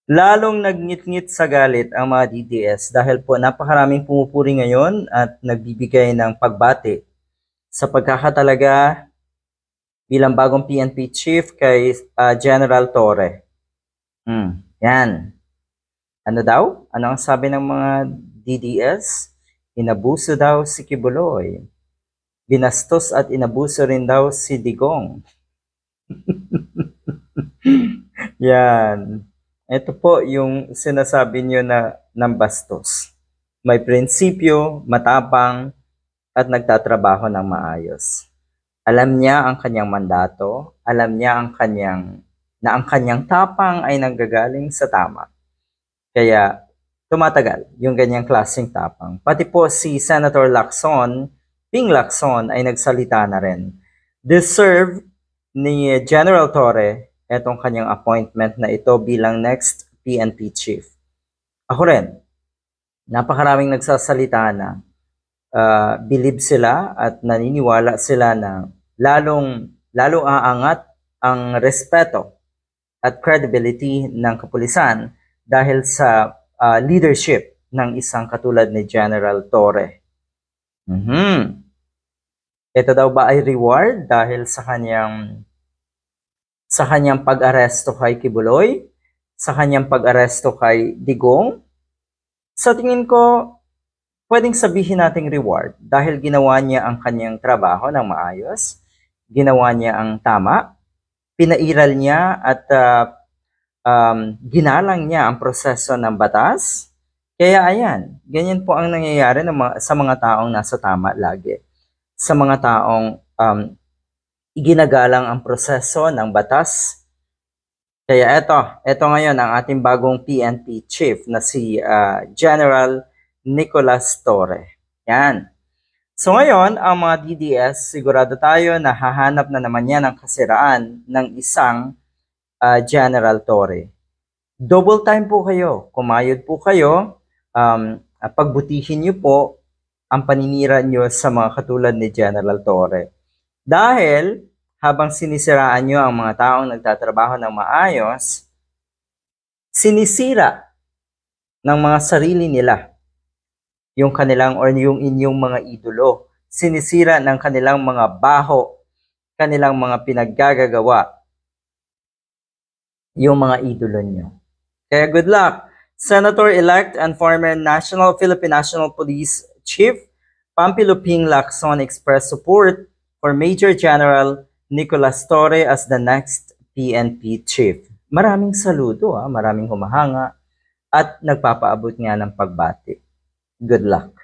Lalong nagngit-ngit sa galit ang mga DDS dahil po napakaraming pumupuri ngayon at nagbibigay ng pagbati sa pagkakatalaga bilang bagong PNP chief kay General Torre. Yan. Ano daw? Ano ang sabi ng mga DDS? Inabuso daw si Kibuloy. Binastos at inabuso rin daw si Digong. Yan. Ito po yung sinasabi nyo na ng bastos. May prinsipyo, matapang, at nagtatrabaho ng maayos. Alam niya ang kanyang mandato, alam niya ang kanyang tapang ay nanggagaling sa tama. Kaya tumatagal yung ganyang klaseng tapang. Pati po si Senator Lacson, Ping Lacson, ay nagsalita na rin. Deserve ni General Torre etong kanyang appointment na ito bilang next PNP chief. Ako rin, napakaraming nagsasalita na believe sila at naniniwala sila na lalong aangat ang respeto at credibility ng kapulisan dahil sa leadership ng isang katulad ni General Torre. Ito daw ba ay reward dahil sa kanyang pag-aresto kay Kibuloy, sa kanyang pag-aresto kay Digong? Sa tingin ko, pwedeng sabihin nating reward dahil ginawa niya ang kanyang trabaho ng maayos, ginawa niya ang tama, pinairal niya at ginalang niya ang proseso ng batas. Kaya ayan, ganyan po ang nangyayari sa mga taong nasa tama lagi. Sa mga taong iginagalang ang proseso ng batas. Kaya ito ngayon ang ating bagong PNP chief na si General Nicolas Torre. Yan. So ngayon, ang mga DDS, sigurado tayo na hahanap na naman yan ng kasiraan ng isang General Torre. Double time po kayo. Kumayod po kayo. Pagbutihin nyo po ang paninira nyo sa mga katulad ni General Torre. Dahil habang sinisiraan nyo ang mga taong nagtatrabaho ng maayos, sinisira ng mga sarili nila yung kanilang or yung inyong mga idolo. Sinisira ng kanilang mga baho, kanilang mga pinaggagawa, yung mga idolo nyo. Kaya good luck! Senator-elect and former Philippine National Police Chief Pampilo Ping Lacson expressed support for Major General Nicolas Torre as the next PNP chief. Maraming saludo, maraming humahanga at nagpapaabot nga ng pagbati. Good luck.